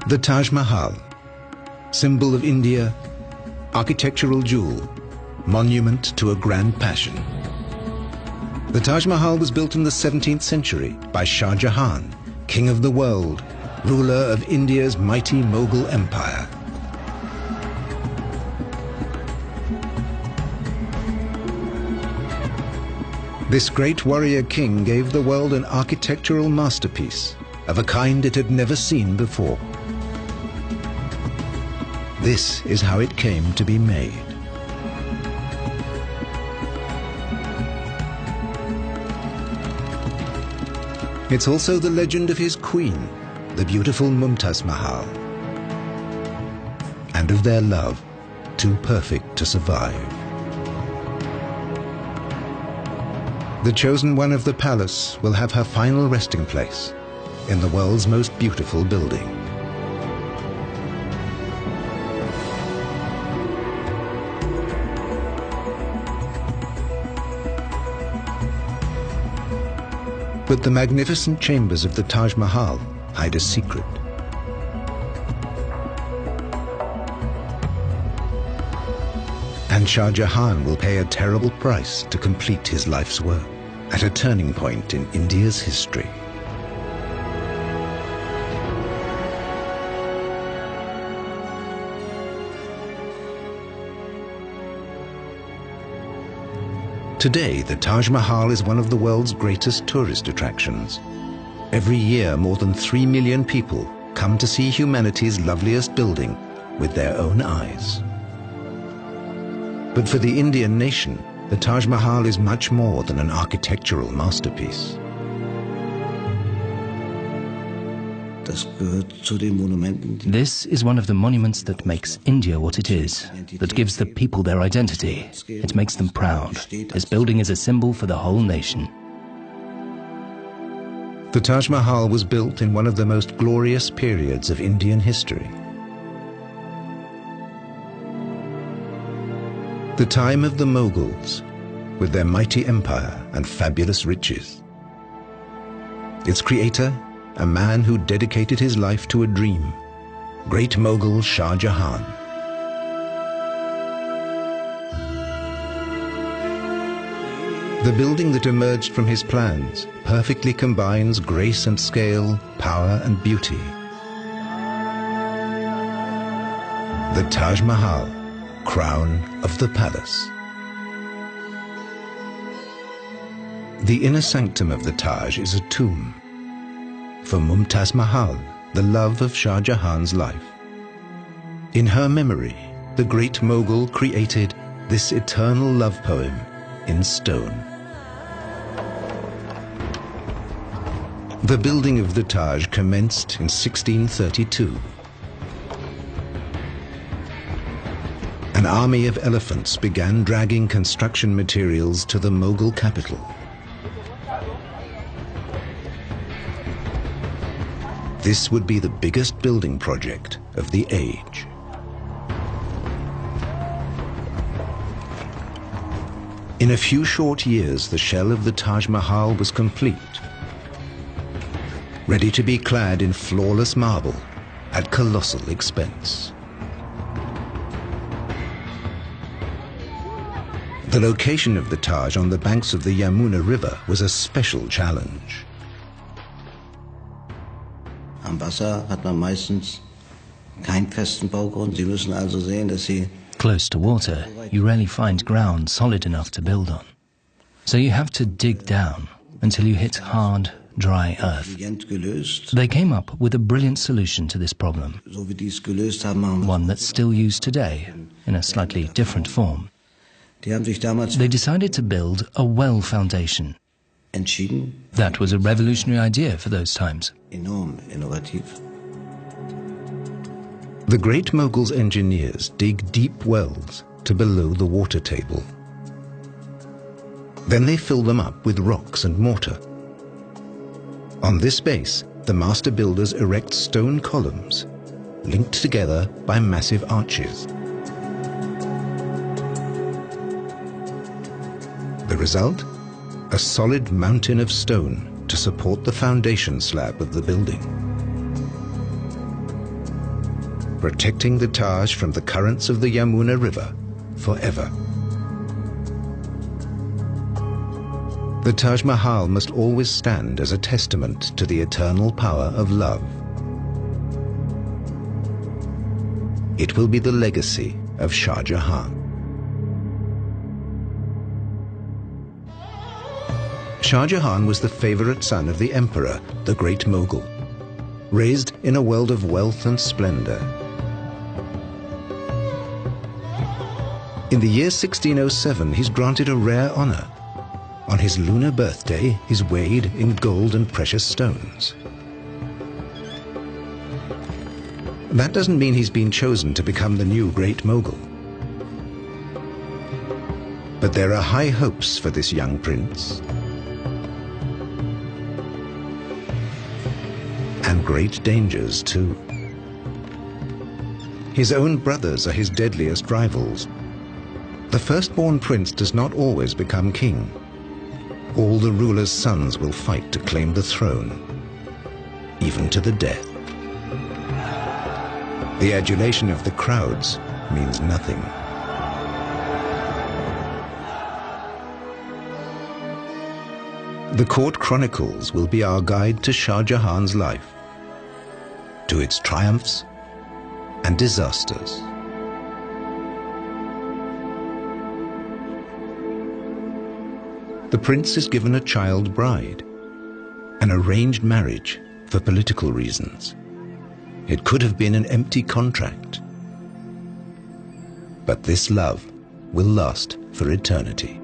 The Tajmhal, symbol of India, architectural jewel, monument to a grand passion. The Taj Mahal was built in the 17th century by Shah Jahan, king of the world, ruler of India's mighty Mughal empire. This great warrior king gave the world an architectural masterpiece of a kind it had never seen before. This is how it came to be made. It's also the legend of his queen, the beautiful Mumtaz Mahal, and of their love, too perfect to survive. The chosen one of the palace will have her final resting place in the world's most beautiful building. But the magnificent chambers of the Taj Mahal hide a secret. And Shah Jahan will pay a terrible price to complete his life's work at a turning point in India's history. Today, the Taj Mahal is one of the world's greatest tourist attractions. Every year, more than 3 million people come to see humanity's loveliest building with their own eyes. But for the Indian nation, the Taj Mahal is much more than an architectural masterpiece. This is one of the monuments that makes India what it is, that gives the people their identity. It makes them proud. This building is a symbol for the whole nation. The Taj Mahal was built in one of the most glorious periods of Indian history. The time of the Mughals, with their mighty empire and fabulous riches. Its creator, a man who dedicated his life to a dream, great Mughal Shah Jahan. The building that emerged from his plans perfectly combines grace and scale, power and beauty. The Taj Mahal, crown of the palace. The inner sanctum of the Taj is a tomb. For Mumtaz Mahal, the love of Shah Jahan's life. In her memory, the great Mughal created this eternal love poem in stone. The building of the Taj commenced in 1632. An army of elephants began dragging construction materials to the Mughal capital. This would be the biggest building project of the age. In a few short years, the shell of the Taj Mahal was complete, ready to be clad in flawless marble at colossal expense. The location of the Taj on the banks of the Yamuna River was a special challenge. Am Wasser hat man meistens keinen festen Baugrund. Sie müssen also sehen, dass Sie Close to water, you rarely find ground solid enough to build on. So you have to dig down until you hit hard, dry earth. They came up with a brilliant solution to this problem, one that's still used today in a slightly different form. They decided to build a well foundation. That was a revolutionary idea for those times. The great Mughals' engineers dig deep wells to below the water table. Then they fill them up with rocks and mortar. On this base, the master builders erect stone columns, linked together by massive arches. The result? A solid mountain of stone to support the foundation slab of the building. protecting the Taj from the currents of the Yamuna River forever. The Taj Mahal must always stand as a testament to the eternal power of love. It will be the legacy of Shah Jahan. Shah Jahan was the favorite son of the emperor, the Great Mughal, raised in a world of wealth and splendor. In the year 1607, he's granted a rare honor. On his lunar birthday, he's weighed in gold and precious stones. That doesn't mean he's been chosen to become the new Great Mughal. But there are high hopes for this young prince. And great dangers too. His own brothers are his deadliest rivals. The firstborn prince does not always become king. All the rulers' sons will fight to claim the throne, even to the death. The adulation of the crowds means nothing. The court chronicles will be our guide to Shah Jahan's life, to its triumphs and disasters. The prince is given a child bride, an arranged marriage for political reasons. It could have been an empty contract. But this love will last for eternity.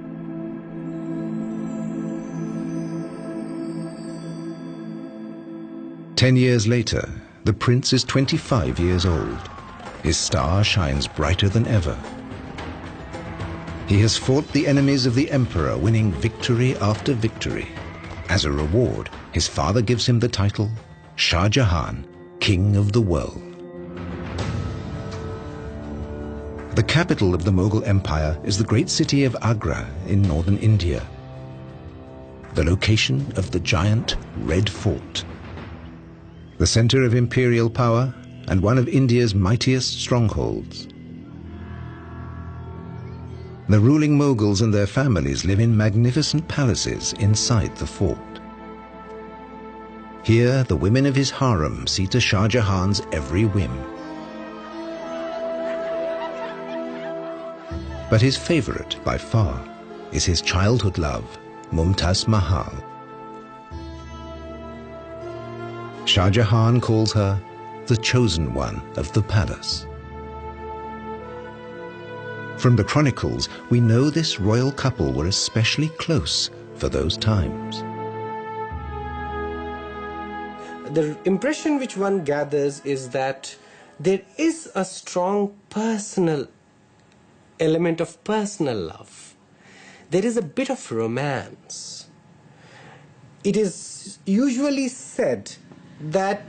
Ten years later, the prince is 25 years old. His star shines brighter than ever. He has fought the enemies of the emperor, winning victory after victory. As a reward, his father gives him the title Shah Jahan, King of the World. The capital of the Mughal Empire is the great city of Agra in northern India, the location of the giant Red Fort, the center of imperial power and one of India's mightiest strongholds. The ruling Mughals and their families live in magnificent palaces inside the fort. Here, the women of his harem see to Shah Jahan's every whim. But his favorite, by far, is his childhood love, Mumtaz Mahal. Shah Jahan calls her the chosen one of the palace. From the chronicles, we know this royal couple were especially close for those times. The impression which one gathers is that there is a strong personal element of personal love. There is a bit of romance. It is usually said that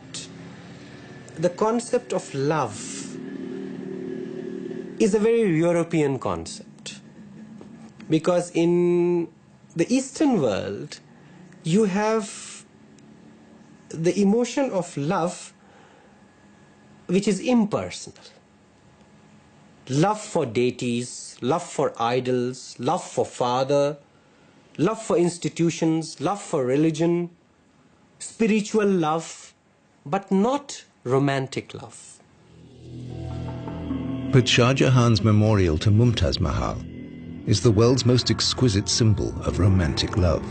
the concept of love is a very European concept, because in the Eastern world you have the emotion of love which is impersonal. Love for deities, love for idols, love for father, love for institutions, love for religion, spiritual love, but not romantic love. But Shah Jahan's memorial to Mumtaz Mahal is the world's most exquisite symbol of romantic love.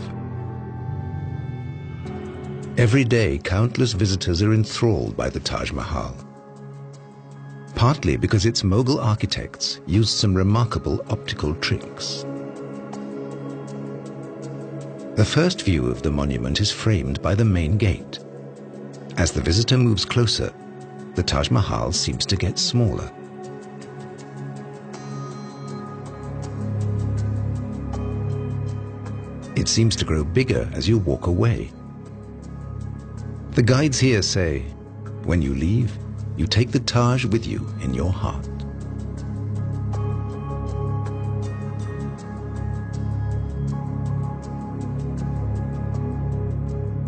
Every day, countless visitors are enthralled by the Taj Mahal, partly because its Mughal architects used some remarkable optical tricks. The first view of the monument is framed by the main gate. As the visitor moves closer, the Taj Mahal seems to get smaller. It seems to grow bigger as you walk away. The guides here say, when you leave, you take the Taj with you in your heart.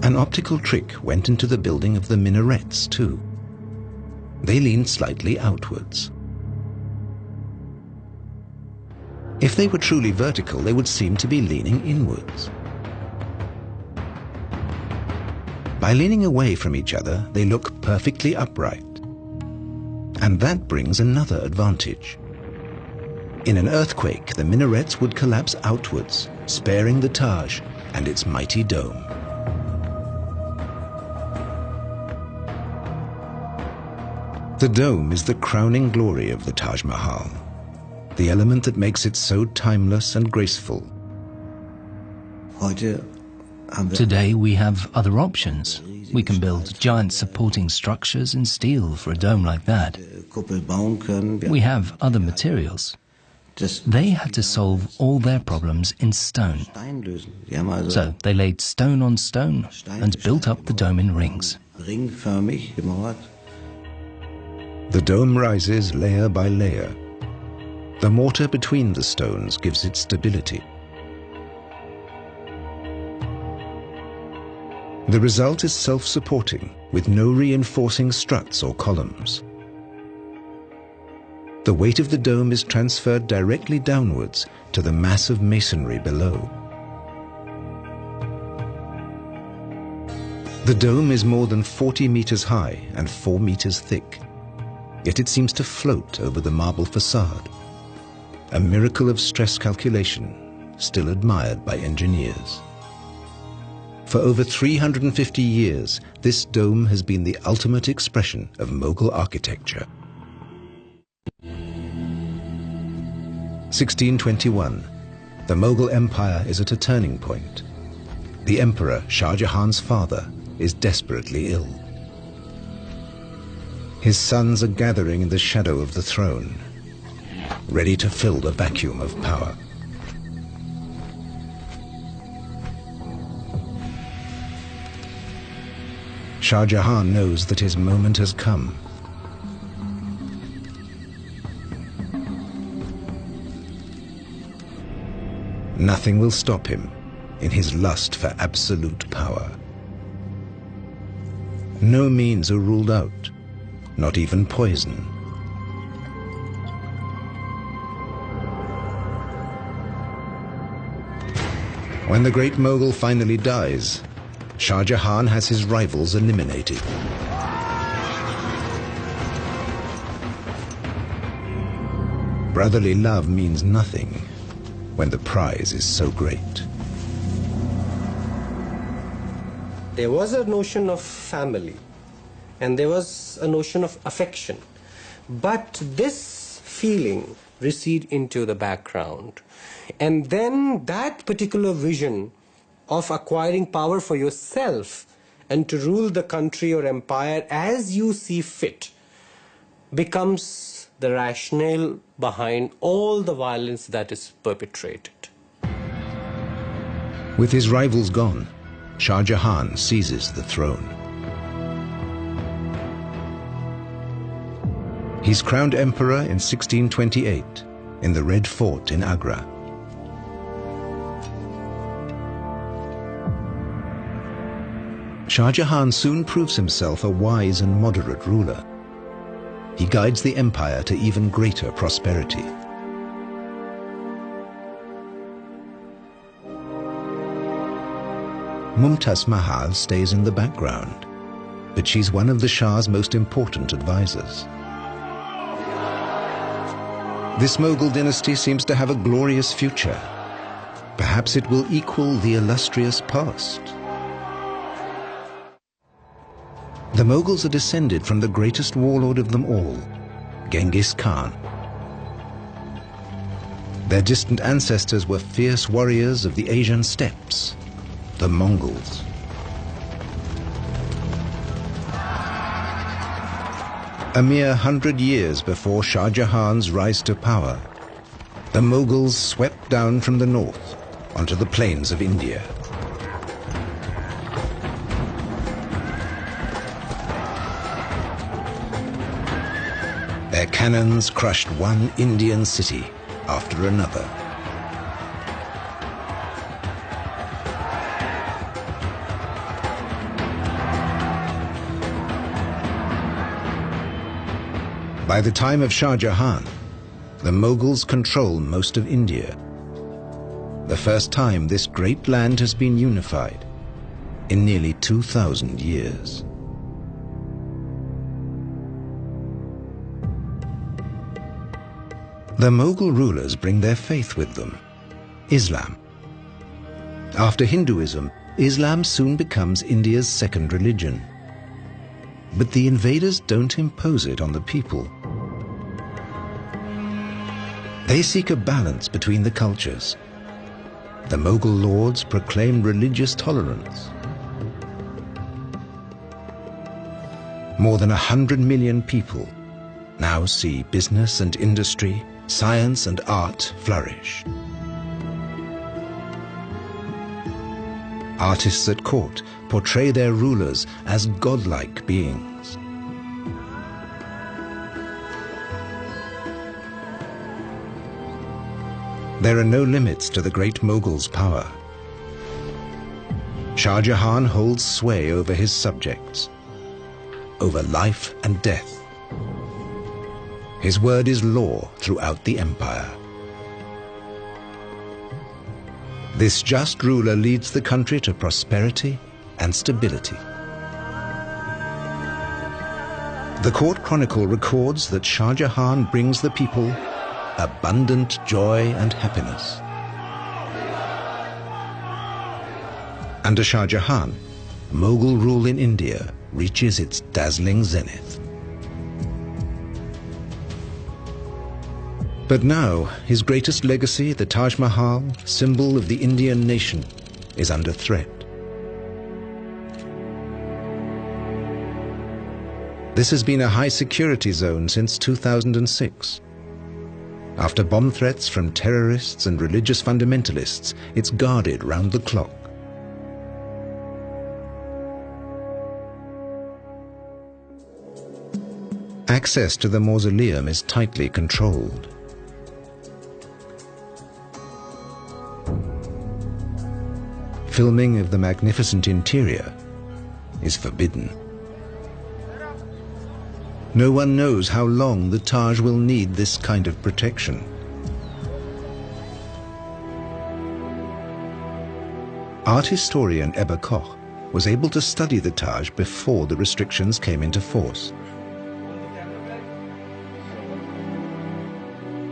An optical trick went into the building of the minarets too. They lean slightly outwards. If they were truly vertical, they would seem to be leaning inwards. By leaning away from each other, they look perfectly upright. And that brings another advantage. In an earthquake, the minarets would collapse outwards, sparing the Taj and its mighty dome. The dome is the crowning glory of the Taj Mahal, the element that makes it so timeless and graceful. Today we have other options. We can build giant supporting structures in steel for a dome like that. We have other materials. They had to solve all their problems in stone. So they laid stone on stone and built up the dome in rings. The dome rises layer by layer. The mortar between the stones gives it stability. The result is self-supporting, with no reinforcing struts or columns. The weight of the dome is transferred directly downwards to the mass of masonry below. The dome is more than 40 meters high and 4 meters thick, yet it seems to float over the marble facade, a miracle of stress calculation still admired by engineers. For over 350 years, this dome has been the ultimate expression of Mughal architecture. 1621. The Mughal Empire is at a turning point. The Emperor, Shah Jahan's father, is desperately ill. His sons are gathering in the shadow of the throne, ready to fill the vacuum of power. Shah Jahan knows that his moment has come. Nothing will stop him in his lust for absolute power. No means are ruled out, not even poison. When the great Mughal finally dies, Shah Jahan has his rivals eliminated. Brotherly love means nothing when the prize is so great. There was a notion of family, and there was a notion of affection. But this feeling receded into the background. And then that particular vision of acquiring power for yourself and to rule the country or empire as you see fit becomes the rationale behind all the violence that is perpetrated. With his rivals gone, Shah Jahan seizes the throne. He's crowned emperor in 1628 in the Red Fort in Agra. Shah Jahan soon proves himself a wise and moderate ruler. He guides the empire to even greater prosperity. Mumtaz Mahal stays in the background, but she's one of the Shah's most important advisors. This Mughal dynasty seems to have a glorious future. Perhaps it will equal the illustrious past. The Mughals are descended from the greatest warlord of them all, Genghis Khan. Their distant ancestors were fierce warriors of the Asian steppes, the Mongols. A mere 100 years before Shah Jahan's rise to power, the Mughals swept down from the north onto the plains of India. Their cannons crushed one Indian city after another. By the time of Shah Jahan, the Mughals control most of India. The first time this great land has been unified in nearly 2,000 years. The Mughal rulers bring their faith with them, Islam. After Hinduism, Islam soon becomes India's second religion. But the invaders don't impose it on the people. They seek a balance between the cultures. The Mughal lords proclaim religious tolerance. More than 100 million people now see business and industry, science and art flourish. Artists at court portray their rulers as godlike beings. There are no limits to the great Mughals' power. Shah Jahan holds sway over his subjects, over life and death. His word is law throughout the empire. This just ruler leads the country to prosperity and stability. The court chronicle records that Shah Jahan brings the people abundant joy and happiness. Under Shah Jahan, Mughal rule in India reaches its dazzling zenith. But now, his greatest legacy, the Tajmhal, symbol of the Indian nation, is under threat. This has been a high security zone since 2006. After bomb threats from terrorists and religious fundamentalists, it's guarded round the clock. Access to the mausoleum is tightly controlled. Filming of the magnificent interior is forbidden. No one knows how long the Taj will need this kind of protection. Art historian Ebba Koch was able to study the Taj before the restrictions came into force.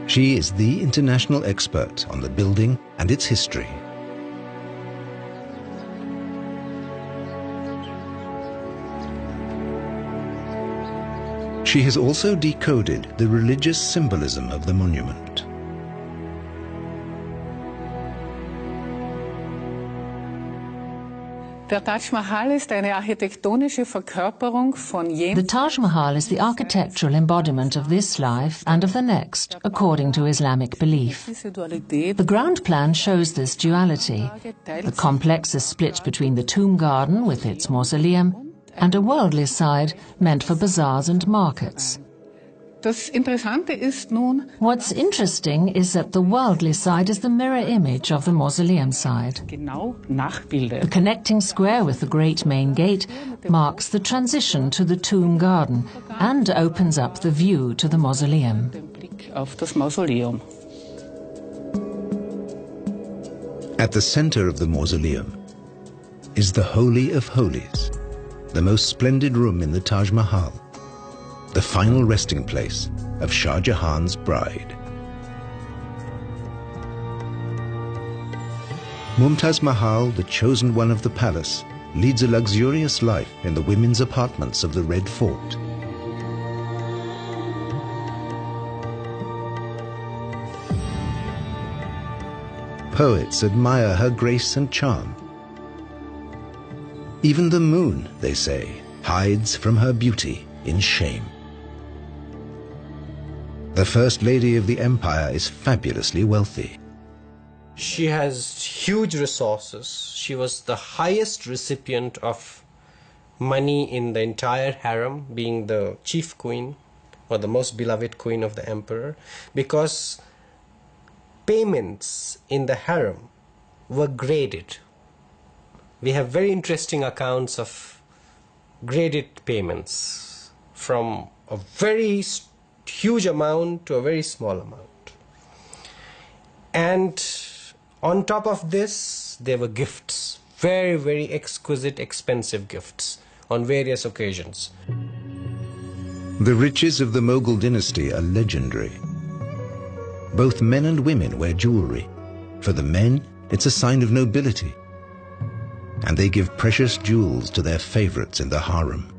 She is the international expert on the building and its history. She has also decoded the religious symbolism of the monument. The Taj Mahal is the architectural embodiment of this life and of the next, according to Islamic belief. The ground plan shows this duality. The complex is split between the tomb garden with its mausoleum and a worldly side meant for bazaars and markets. What's interesting is that the worldly side is the mirror image of the mausoleum side. The connecting square with the great main gate marks the transition to the tomb garden and opens up the view to the mausoleum. At the center of the mausoleum is the Holy of Holies, the most splendid room in the Taj Mahal, the final resting place of Shah Jahan's bride. Mumtaz Mahal, the chosen one of the palace, leads a luxurious life in the women's apartments of the Red Fort. Poets admire her grace and charm. Even the moon, they say, hides from her beauty in shame. The First Lady of the Empire is fabulously wealthy. She has huge resources. She was the highest recipient of money in the entire harem, being the chief queen or the most beloved queen of the emperor, because payments in the harem were graded. We have very interesting accounts of graded payments from a very huge amount to a very small amount. And on top of this, there were gifts, very, very exquisite, expensive gifts on various occasions. The riches of the Mughal dynasty are legendary. Both men and women wear jewelry. For the men, it's a sign of nobility. And they give precious jewels to their favorites in the harem.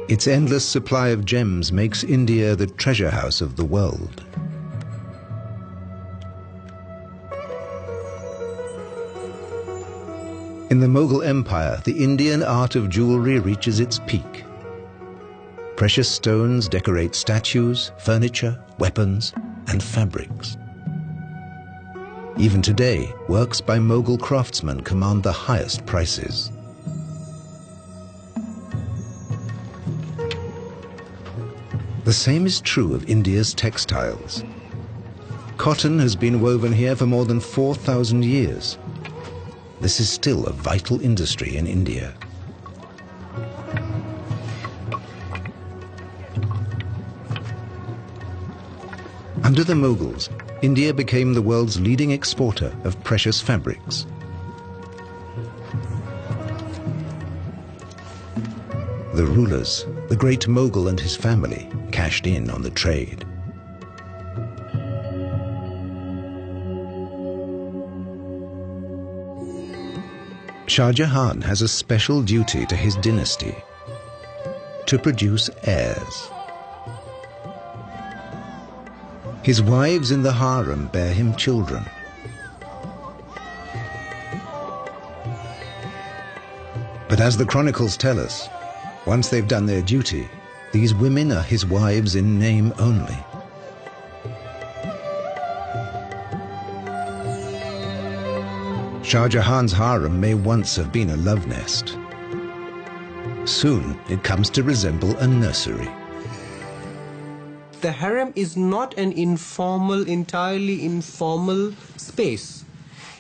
Its endless supply of gems makes India the treasure house of the world. In the Mughal Empire, the Indian art of jewelry reaches its peak. Precious stones decorate statues, furniture, weapons, and fabrics. Even today, works by Mughal craftsmen command the highest prices. The same is true of India's textiles. Cotton has been woven here for more than 4,000 years. This is still a vital industry in India. Under the Mughals, India became the world's leading exporter of precious fabrics. The rulers, the great Mughal and his family, cashed in on the trade. Shah Jahan has a special duty to his dynasty: to produce heirs. His wives in the harem bear him children. But as the chronicles tell us, once they've done their duty, these women are his wives in name only. Shah Jahan's harem may once have been a love nest. Soon it comes to resemble a nursery. The harem is not an informal, entirely informal space.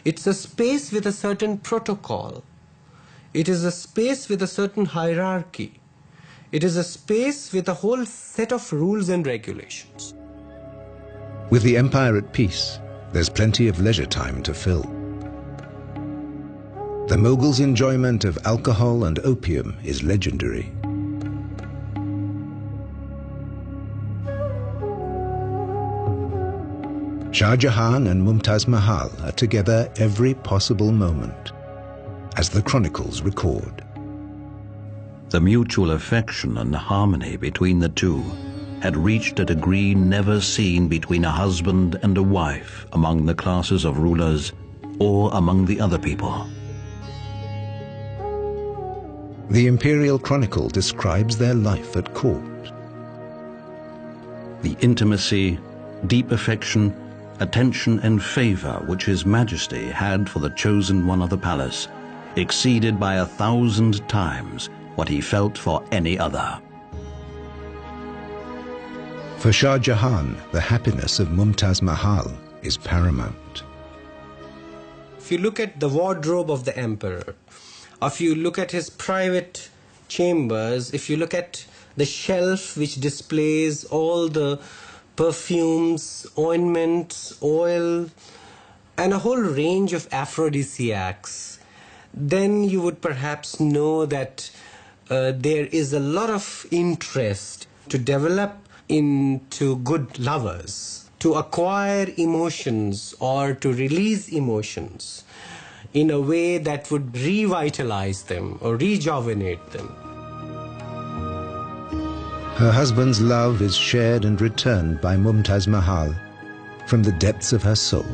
It's a space with a certain protocol. It is a space with a certain hierarchy. It is a space with a whole set of rules and regulations. With the empire at peace, there's plenty of leisure time to fill. The Mughals' enjoyment of alcohol and opium is legendary. Shah Jahan and Mumtaz Mahal are together every possible moment, as the chronicles record. The mutual affection and harmony between the two had reached a degree never seen between a husband and a wife among the classes of rulers or among the other people. The Imperial Chronicle describes their life at court. The intimacy, deep affection, attention and favor which His Majesty had for the chosen one of the palace exceeded by 1,000 times what he felt for any other. For Shah Jahan, the happiness of Mumtaz Mahal is paramount. If you look at the wardrobe of the emperor, or if you look at his private chambers, if you look at the shelf which displays all the perfumes, ointments, oil, and a whole range of aphrodisiacs, then you would perhaps know that there is a lot of interest to develop into good lovers, to acquire emotions or to release emotions in a way that would revitalize them or rejuvenate them. Her husband's love is shared and returned by Mumtaz Mahal from the depths of her soul.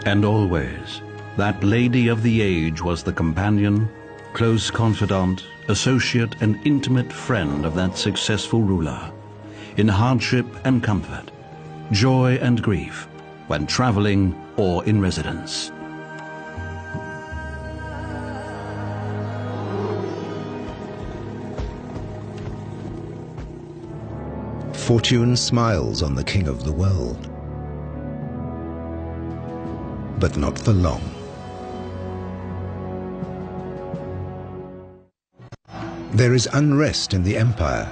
And always, that lady of the age was the companion, close confidant, associate and intimate friend of that successful ruler, in hardship and comfort, joy and grief, when traveling or in residence. Fortune smiles on the king of the world, but not for long. There is unrest in the empire.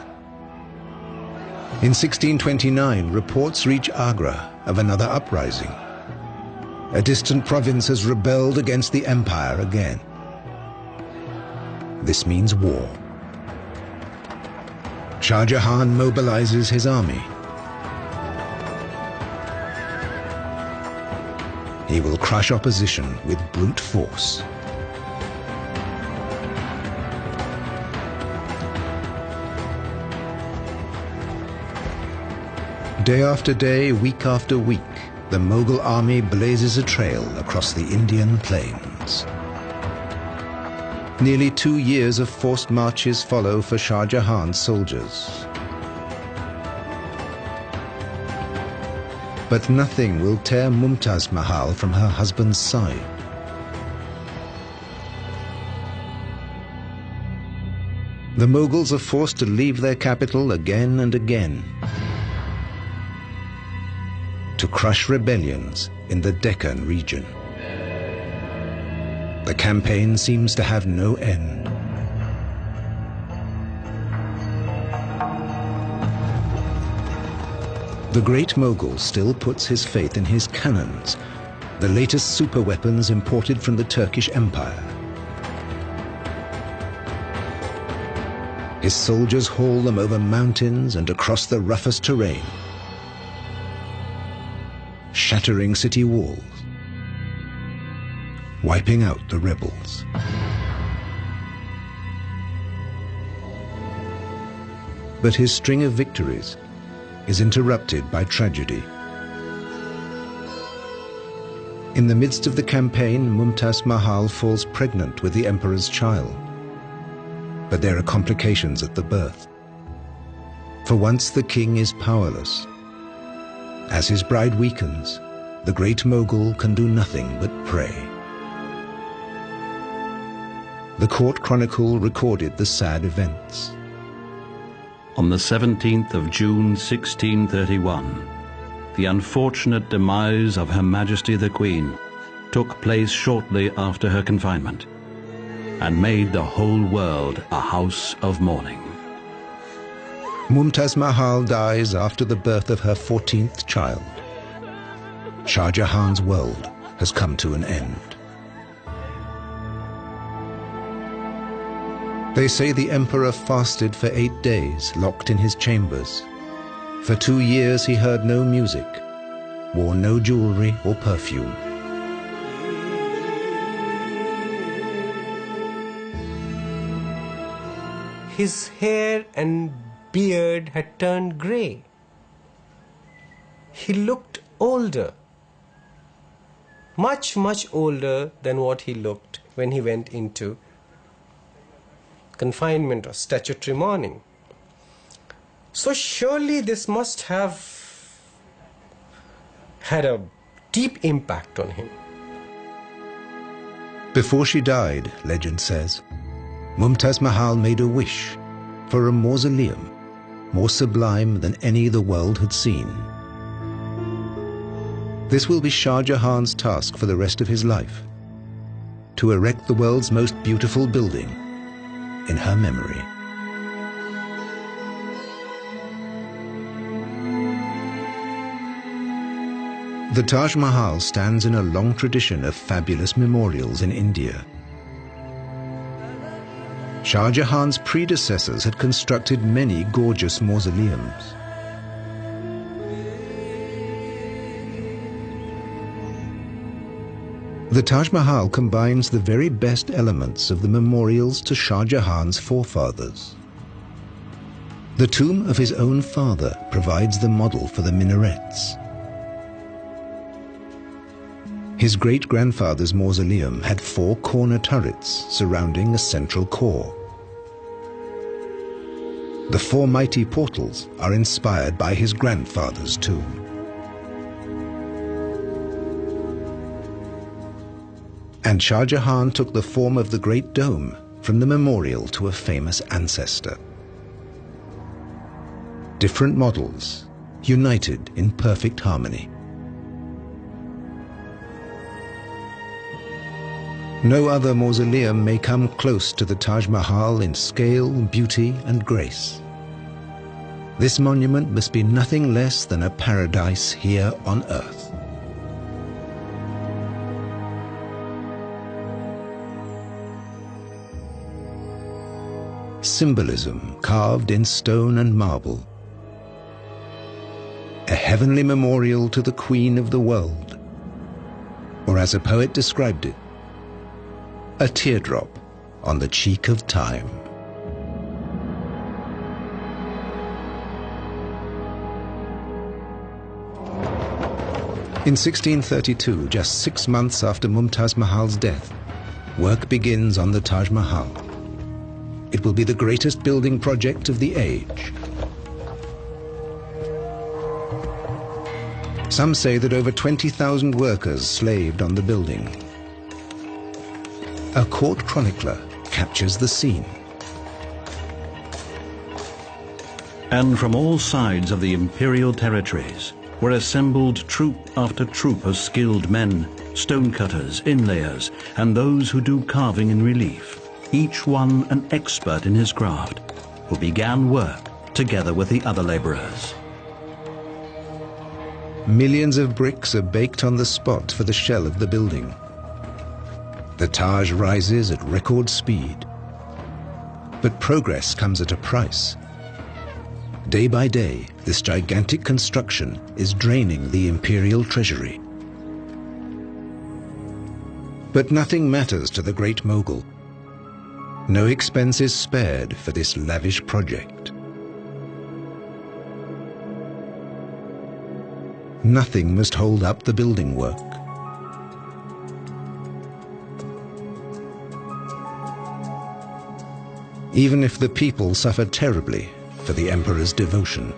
In 1629, reports reach Agra of another uprising. A distant province has rebelled against the empire again. This means war. Shah Jahan mobilizes his army. He will crush opposition with brute force. Day after day, week after week, the Mughal army blazes a trail across the Indian plains. Nearly 2 years of forced marches follow for Shah Jahan's soldiers. But nothing will tear Mumtaz Mahal from her husband's side. The Mughals are forced to leave their capital again and again to crush rebellions in the Deccan region. The campaign seems to have no end. The great Mughal still puts his faith in his cannons, the latest superweapons imported from the Turkish Empire. His soldiers haul them over mountains and across the roughest terrain, shattering city walls, wiping out the rebels. But his string of victories is interrupted by tragedy. In the midst of the campaign, Mumtaz Mahal falls pregnant with the emperor's child. But there are complications at the birth. For once the king is powerless. As his bride weakens, the great Mughal can do nothing but pray. The court chronicle recorded the sad events. On the 17th of June 1631, the unfortunate demise of Her Majesty the Queen took place shortly after her confinement and made the whole world a house of mourning. Mumtaz Mahal dies after the birth of her 14th child. Shah Jahan's world has come to an end. They say the emperor fasted for 8 days, locked in his chambers. For 2 years he heard no music, wore no jewelry or perfume. His hair and beard had turned grey. He looked older, much older than what he looked when he went into confinement or statutory mourning. So surely this must have had a deep impact on him. Before she died, legend says, Mumtaz Mahal made a wish for a mausoleum more sublime than any the world had seen. This will be Shah Jahan's task for the rest of his life, to erect the world's most beautiful building in her memory. The Taj Mahal stands in a long tradition of fabulous memorials in India. Shah Jahan's predecessors had constructed many gorgeous mausoleums. The Taj Mahal combines the very best elements of the memorials to Shah Jahan's forefathers. The tomb of his own father provides the model for the minarets. His great-grandfather's mausoleum had 4 corner turrets surrounding a central core. The 4 mighty portals are inspired by his grandfather's tomb. And Shah Jahan took the form of the Great Dome from the memorial to a famous ancestor. Different models, united in perfect harmony. No other mausoleum may come close to the Taj Mahal in scale, beauty, and grace. This monument must be nothing less than a paradise here on earth. Symbolism carved in stone and marble. A heavenly memorial to the Queen of the world. Or as a poet described it, a teardrop on the cheek of time. In 1632, just 6 months after Mumtaz Mahal's death, work begins on the Taj Mahal. It will be the greatest building project of the age. Some say that over 20,000 workers slaved on the building. A court chronicler captures the scene. And from all sides of the imperial territories were assembled troop after troop of skilled men, stonecutters, inlayers, and those who do carving in relief, each one an expert in his craft, who began work together with the other laborers. Millions of bricks are baked on the spot for the shell of the building. The Taj rises at record speed. But progress comes at a price. Day by day, this gigantic construction is draining the imperial treasury. But nothing matters to the great mogul. No expense is spared for this lavish project. Nothing must hold up the building work. Even if the people suffer terribly for the emperor's devotion.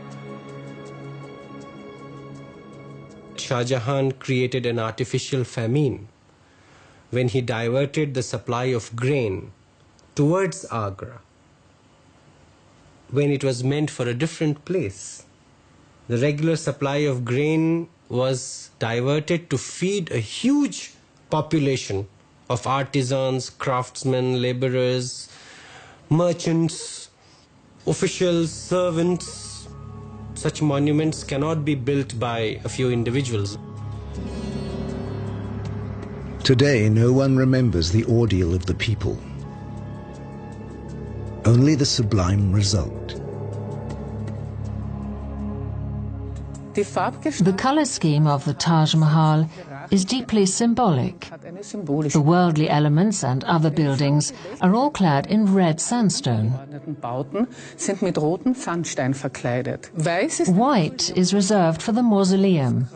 Shah Jahan created an artificial famine when he diverted the supply of grain towards Agra, when it was meant for a different place. The regular supply of grain was diverted to feed a huge population of artisans, craftsmen, laborers, merchants, officials, servants. Such monuments cannot be built by a few individuals. Today, no one remembers the ordeal of the people. Only the sublime result. The color scheme of the Taj Mahal is deeply symbolic. The worldly elements and other buildings are all clad in red sandstone. White is reserved for the mausoleum.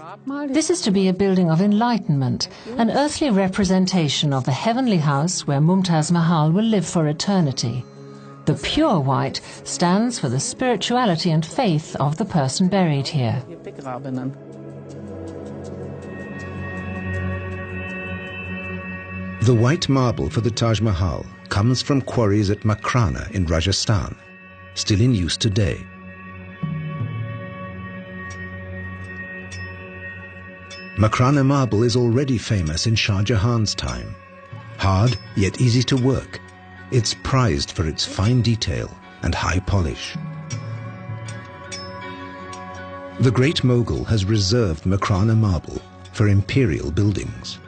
This is to be a building of enlightenment, an earthly representation of the heavenly house where Mumtaz Mahal will live for eternity. The pure white stands for the spirituality and faith of the person buried here. The white marble for the Taj Mahal comes from quarries at Makrana in Rajasthan, still in use today. Makrana marble is already famous in Shah Jahan's time. Hard, yet easy to work. It's prized for its fine detail and high polish. The great mogul has reserved Makrana marble for imperial buildings.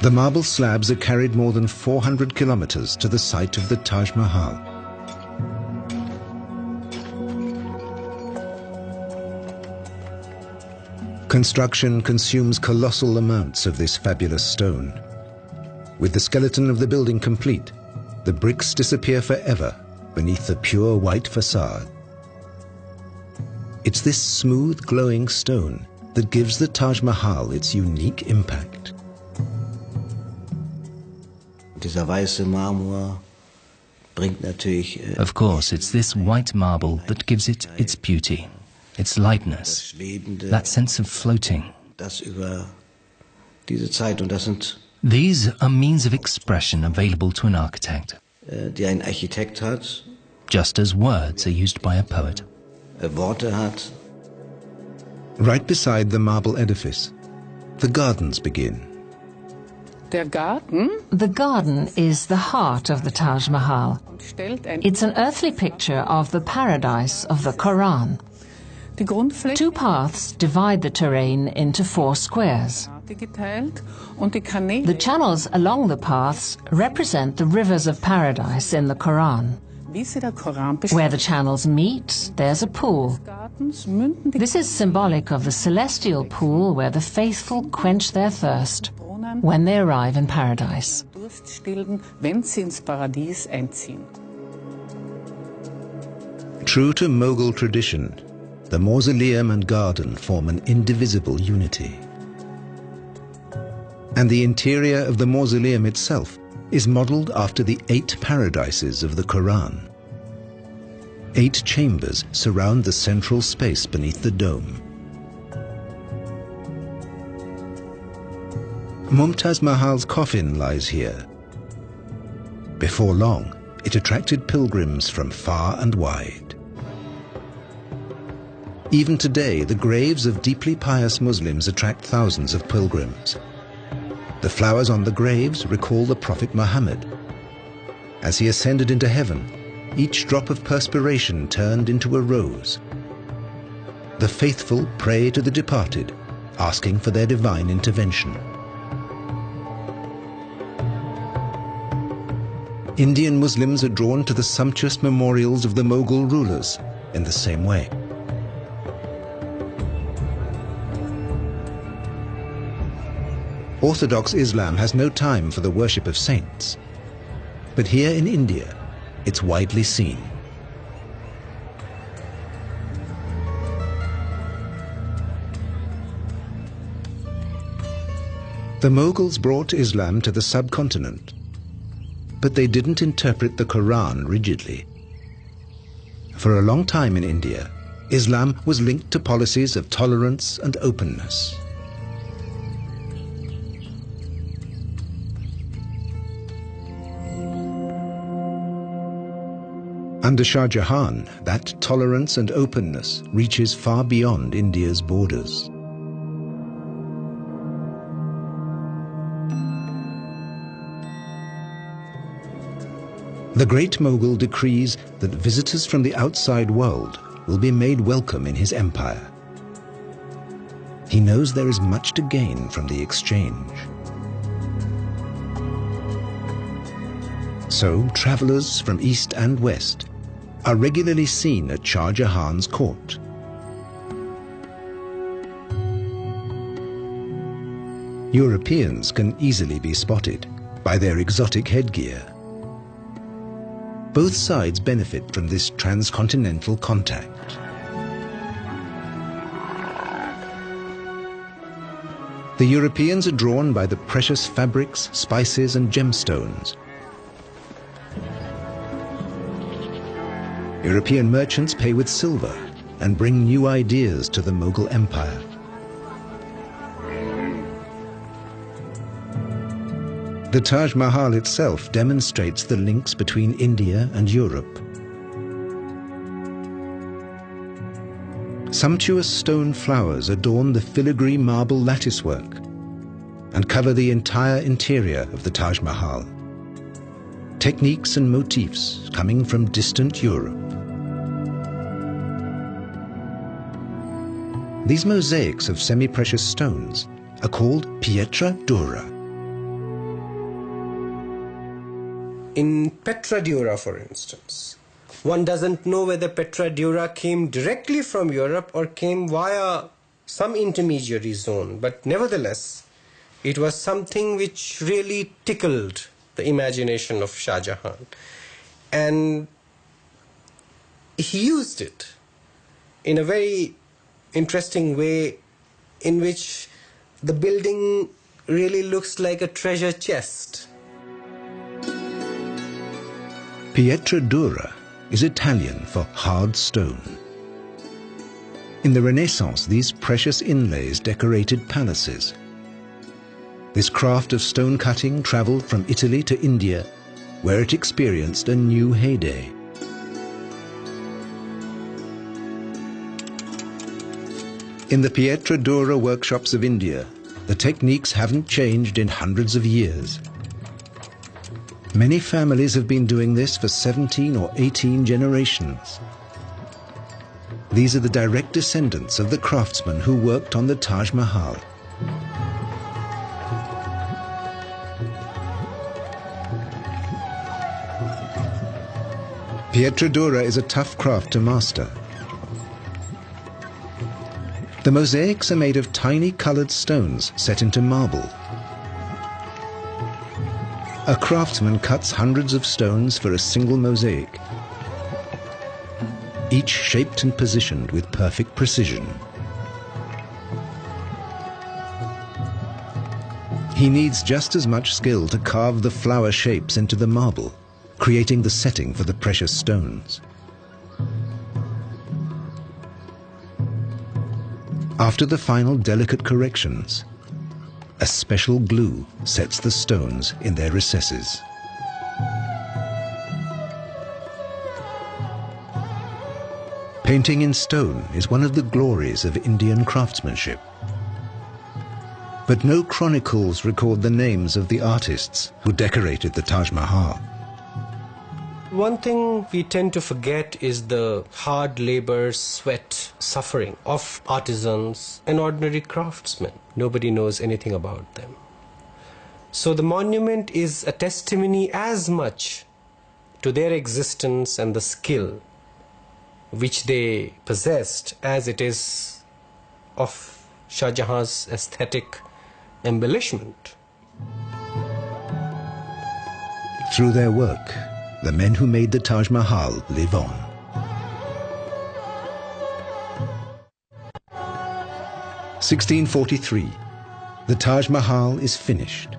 The marble slabs are carried more than 400 kilometers to the site of the Taj Mahal. Construction consumes colossal amounts of this fabulous stone. With the skeleton of the building complete, the bricks disappear forever beneath the pure white facade. It's this smooth, glowing stone that gives the Taj Mahal its unique impact. Of course, it's this white marble that gives it its beauty, its lightness, that sense of floating. These are means of expression available to an architect, just as words are used by a poet. Right beside the marble edifice, the gardens begin. The garden is the heart of the Taj Mahal. It's an earthly picture of the paradise of the Quran. 2 paths divide the terrain into 4 squares. The channels along the paths represent the rivers of paradise in the Quran. Where the channels meet, there's a pool. This is symbolic of the celestial pool where the faithful quench their thirst when they arrive in paradise. True to Mughal tradition, the mausoleum and garden form an indivisible unity. And the interior of the mausoleum itself is modeled after the 8 paradises of the Quran. 8 chambers surround the central space beneath the dome. Mumtaz Mahal's coffin lies here. Before long, it attracted pilgrims from far and wide. Even today, the graves of deeply pious Muslims attract thousands of pilgrims. The flowers on the graves recall the Prophet Muhammad. As he ascended into heaven, each drop of perspiration turned into a rose. The faithful pray to the departed, asking for their divine intervention. Indian Muslims are drawn to the sumptuous memorials of the Mughal rulers in the same way. Orthodox Islam has no time for the worship of saints, but here in India, it's widely seen. The Mughals brought Islam to the subcontinent, but they didn't interpret the Quran rigidly. For a long time in India, Islam was linked to policies of tolerance and openness. Under Shah Jahan, that tolerance and openness reaches far beyond India's borders. The Great Mughal decrees that visitors from the outside world will be made welcome in his empire. He knows there is much to gain from the exchange. So, travelers from east and west are regularly seen at Shah Jahan's court. Europeans can easily be spotted by their exotic headgear. Both sides benefit from this transcontinental contact. The Europeans are drawn by the precious fabrics, spices, and gemstones. European merchants pay with silver and bring new ideas to the Mughal Empire. The Taj Mahal itself demonstrates the links between India and Europe. Sumptuous stone flowers adorn the filigree marble latticework and cover the entire interior of the Taj Mahal. Techniques and motifs coming from distant Europe. These mosaics of semi-precious stones are called pietra dura. In Petra Dura, for instance, one doesn't know whether Petra Dura came directly from Europe or came via some intermediary zone, but nevertheless, it was something which really tickled the imagination of Shah Jahan. And he used it in a very interesting way in which the building really looks like a treasure chest. Pietra dura is Italian for hard stone. In the Renaissance, these precious inlays decorated palaces. This craft of stone cutting traveled from Italy to India, where it experienced a new heyday. In the Pietra Dura workshops of India, the techniques haven't changed in hundreds of years. Many families have been doing this for 17 or 18 generations. These are the direct descendants of the craftsmen who worked on the Tajmhal. Pietra Dura is a tough craft to master. The mosaics are made of tiny colored stones set into marble. A craftsman cuts hundreds of stones for a single mosaic, each shaped and positioned with perfect precision. He needs just as much skill to carve the flower shapes into the marble, creating the setting for the precious stones. After the final delicate corrections, a special glue sets the stones in their recesses. Painting in stone is one of the glories of Indian craftsmanship. But no chronicles record the names of the artists who decorated the Taj Mahal. One thing we tend to forget is the hard labor, sweat, suffering of artisans and ordinary craftsmen. Nobody knows anything about them. So the monument is a testimony as much to their existence and the skill which they possessed as it is of Shah Jahan's aesthetic embellishment. Through their work, the men who made the Taj Mahal live on. (1643). The Taj Mahal is finished.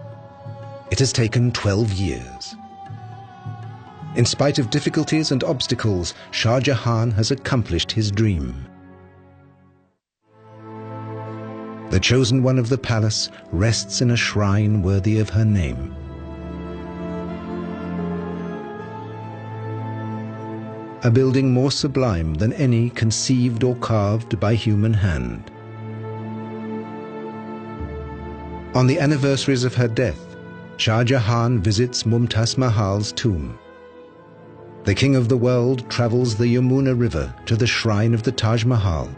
It has taken 12 years. In spite of difficulties and obstacles, Shah Jahan has accomplished his dream. The chosen one of the palace rests in a shrine worthy of her name. A building more sublime than any conceived or carved by human hand. On the anniversaries of her death, Shah Jahan visits Mumtaz Mahal's tomb. The king of the world travels the Yamuna River to the shrine of the Taj Mahal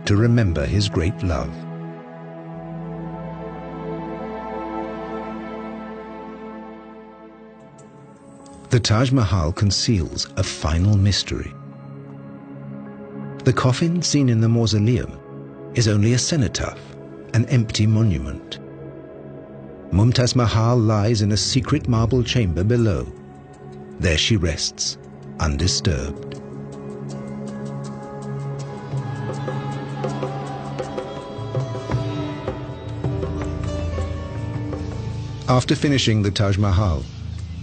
to remember his great love. The Taj Mahal conceals a final mystery. The coffin seen in the mausoleum is only a cenotaph, an empty monument. Mumtaz Mahal lies in a secret marble chamber below. There she rests, undisturbed. After finishing the Taj Mahal,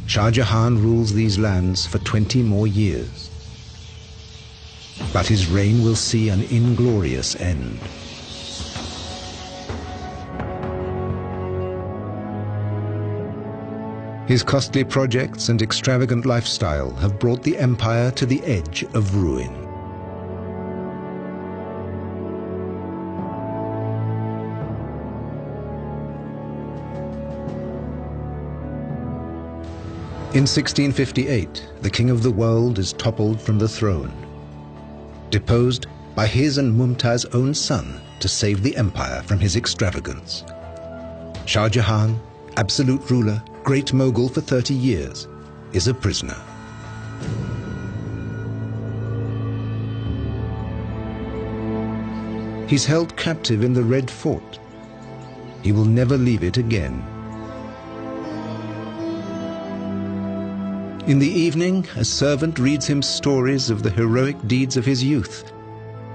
Shah Jahan rules these lands for 20 more years. But his reign will see an inglorious end. His costly projects and extravagant lifestyle have brought the empire to the edge of ruin. In 1658, the king of the world is toppled from the throne, deposed by his and Mumtaz's own son to save the empire from his extravagance. Shah Jahan, absolute ruler, great mogul for 30 years, is a prisoner. He's held captive in the Red Fort. He will never leave it again. In the evening, a servant reads him stories of the heroic deeds of his youth,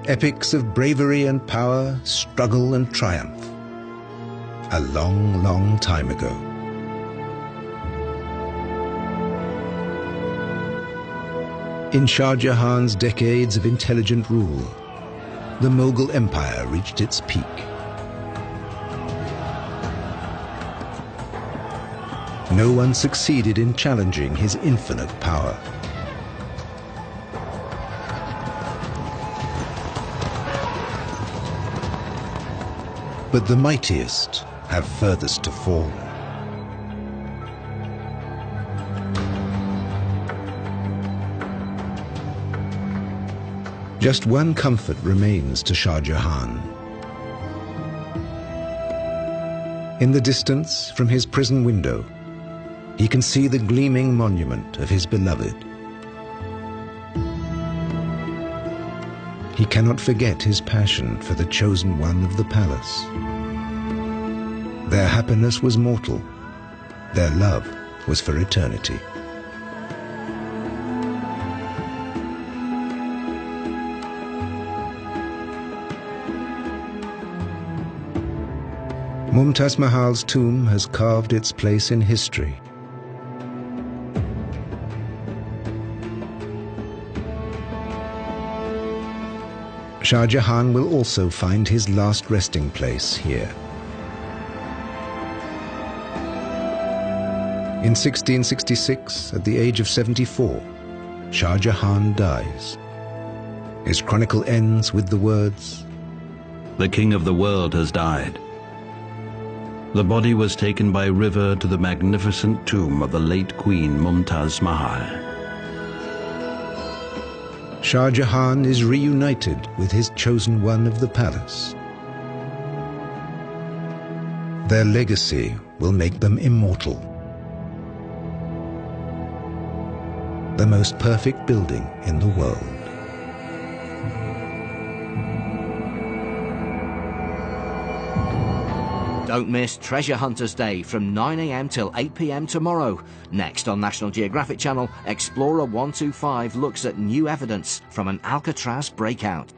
epics of bravery and power, struggle and triumph. A long, long time ago. In Shah Jahan's decades of intelligent rule, the Mughal Empire reached its peak. No one succeeded in challenging his infinite power. But the mightiest have furthest to fall. Just one comfort remains to Shah Jahan. In the distance, from his prison window, he can see the gleaming monument of his beloved. He cannot forget his passion for the chosen one of the palace. Their happiness was mortal. Their love was for eternity. Mumtaz Mahal's tomb has carved its place in history. Shah Jahan will also find his last resting place here. In 1666, at the age of 74, Shah Jahan dies. His chronicle ends with the words, "The king of the world has died." The body was taken by river to the magnificent tomb of the late Queen Mumtaz Mahal. Shah Jahan is reunited with his chosen one of the palace. Their legacy will make them immortal. The most perfect building in the world. Don't miss Treasure Hunters Day from 9 AM till 8 PM tomorrow. Next on National Geographic Channel, Explorer 125 looks at new evidence from an Alcatraz breakout.